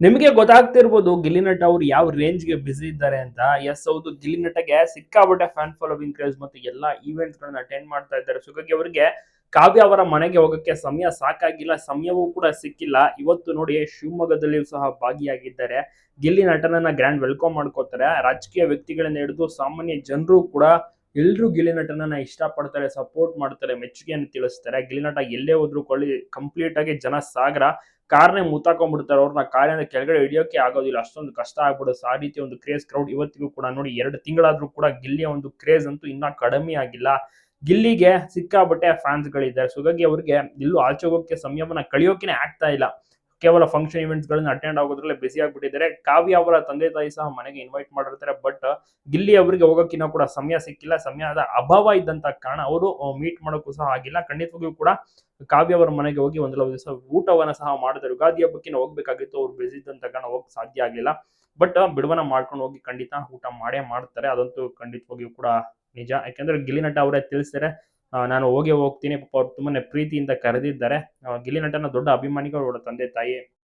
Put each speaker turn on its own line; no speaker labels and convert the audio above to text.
ನಿಮಗೆ ಗೊತ್ತಾಗ್ತಿರ್ಬೋದು ಗಿಲ್ಲಿ ನಟ ಅವ್ರು ಯಾವ ರೇಂಜ್‌ಗೆ ಬಿಸಿ ಇದ್ದಾರೆ ಅಂತ. ಯಸ್ ಹೌದು, ಗಿಲ್ಲಿ ನಟಗೆ ಸಿಕ್ಕಾಪಟ್ಟೆ ಫ್ಯಾನ್ ಫಾಲೋವಿಂಗ್ ಕ್ರೇಜ್ ಮತ್ತು ಎಲ್ಲಾ ಈವೆಂಟ್ಸ್‌ಗಳನ್ನ ಅಟೆಂಡ್ ಮಾಡ್ತಾ ಇದ್ದಾರೆ. ಸೊ ಹಾಗಾಗಿ ಅವರಿಗೆ ಕಾವ್ಯ ಅವರ ಮನೆಗೆ ಹೋಗಕ್ಕೆ ಸಮಯ ಸಾಕಾಗಿಲ್ಲ, ಸಮಯವೂ ಕೂಡ ಸಿಕ್ಕಿಲ್ಲ. ಇವತ್ತು ನೋಡಿ ಶಿವಮೊಗ್ಗದಲ್ಲಿಯೂ ಸಹ ಭಾಗಿಯಾಗಿದ್ದಾರೆ. ಗಿಲ್ಲಿ ನಟನನ್ನ ಗ್ರ್ಯಾಂಡ್ ವೆಲ್ಕಮ್ ಮಾಡ್ಕೋತಾರೆ. ರಾಜಕೀಯ ವ್ಯಕ್ತಿಗಳಿಂದ ಹಿಡಿದು ಸಾಮಾನ್ಯ ಜನರು ಕೂಡ ಎಲ್ರೂ ಗಿಲ್ಲಿ ನಟನನ್ನ ಇಷ್ಟಪಡ್ತಾರೆ, ಸಪೋರ್ಟ್ ಮಾಡ್ತಾರೆ, ಮೆಚ್ಚುಗೆಯನ್ನು ತಿಳಿಸ್ತಾರೆ. ಗಿಲ್ಲಿ ನಟ ಎಲ್ಲೇ ಹೋದ್ರು ಕಂಪ್ಲೀಟ್ ಆಗಿ ಜನ ಸಾಗರ ಕಾರ್‌ನೇ ಮುತ್ತಾಕೊಂಡ್ಬಿಡ್ತಾರೆ ಅವ್ರನ್ನ. ಕಾರಿಂದ ಕೆಳಗಡೆ ಇಳಿಯೋಕೆ ಆಗೋದಿಲ್ಲ, ಅಷ್ಟೊಂದು ಕಷ್ಟ ಆಗ್ಬಿಡುತ್ತೆ. ಆ ರೀತಿ ಒಂದು ಕ್ರೇಜ್ ಕ್ರೌಡ್ ಇವತ್ತಿಗೂ ಕೂಡ ನೋಡಿ 2 ತಿಂಗಳಾದ್ರೂ ಕೂಡ ಗಿಲ್ಲಿಯ ಒಂದು ಕ್ರೇಜ್ ಅಂತೂ ಇನ್ನ ಕಡಿಮೆ ಆಗಿಲ್ಲ. ಗಿಲ್ಲಿಗೆ ಸಿಕ್ಕಾಪಟ್ಟೆ ಫ್ಯಾನ್ಸ್‌ಗಳಿದ್ದಾರೆ. ಸೊ ಹಾಗಾಗಿ ಅವ್ರಿಗೆ ಎಲ್ಲೂ ಆಚೆ ಹೋಗೋಕೆ ಸಮಯವನ್ನ ಕಳೆಯೋಕೆನೇ ಆಗ್ತಾ ಇಲ್ಲ. ಕೇವಲ ಫಂಕ್ಷನ್ ಈವೆಂಟ್ಸ್ ಗಳನ್ನ ಅಟೆಂಡ್ ಆಗೋದ್ರಲ್ಲೇ ಬಿಸಿ ಆಗ್ಬಿಟ್ಟಿದ್ದಾರೆ. ಕಾವ್ಯ ಅವರ ತಂದೆ ತಾಯಿ ಸಹ ಮನೆಗೆ ಇನ್ವೈಟ್ ಮಾಡಿರ್ತಾರೆ. ಬಟ್ ಗಿಲ್ಲಿ ಅವರಿಗೆ ಹೋಗೋಕ್ಕಿನ್ನ ಕೂಡ ಸಮಯ ಸಿಕ್ಕಿಲ್ಲ. ಸಮಯದ ಅಭಾವ ಇದ್ದಂತ ಕಾರಣ ಅವರು ಮೀಟ್ ಮಾಡೋಕ್ಕೂ ಸಹ ಆಗಿಲ್ಲ. ಖಂಡಿತವಾಗಿಯೂ ಕೂಡ ಕಾವ್ಯ ಅವರ ಮನೆಗೆ ಹೋಗಿ ಒಂದಲ್ಲ ಒಂದು ದಿವಸ ಊಟವನ್ನ ಸಹ ಮಾಡಿದ್ರು. ಯುಗಾದಿ ಹಬ್ಬಕ್ಕೆ ಹೋಗ್ಬೇಕಾಗಿತ್ತು, ಅವ್ರು ಬಿಸಿ ಇದ್ದಂತ ಕಾರಣ ಹೋಗಕ್ ಸಾಧ್ಯ ಆಗ್ಲಿಲ್ಲ. ಬಟ್ ಬಿಡುವನ್ನ ಮಾಡ್ಕೊಂಡು ಹೋಗಿ ಖಂಡಿತ ಊಟ ಮಾಡೇ ಮಾಡ್ತಾರೆ, ಅದಂತೂ ಖಂಡಿತವಾಗಿಯೂ ಕೂಡ ನಿಜ. ಯಾಕಂದ್ರೆ ಗಿಲ್ಲಿ ನಟ ಅವರೇ ತಿಳಿಸ್ತಾರೆ, ನಾನು ಹೋಗೇ ಹೋಗ್ತೀನಿ. ಪಾಪ ಅವ್ರು ತುಂಬಾನೇ ಪ್ರೀತಿಯಿಂದ ಕರೆದಿದ್ದಾರೆ. ಗಿಲ್ಲಿ ನಟನ ದೊಡ್ಡ ಅಭಿಮಾನಿಗಳು ಅವರ ತಂದೆ ತಾಯಿ.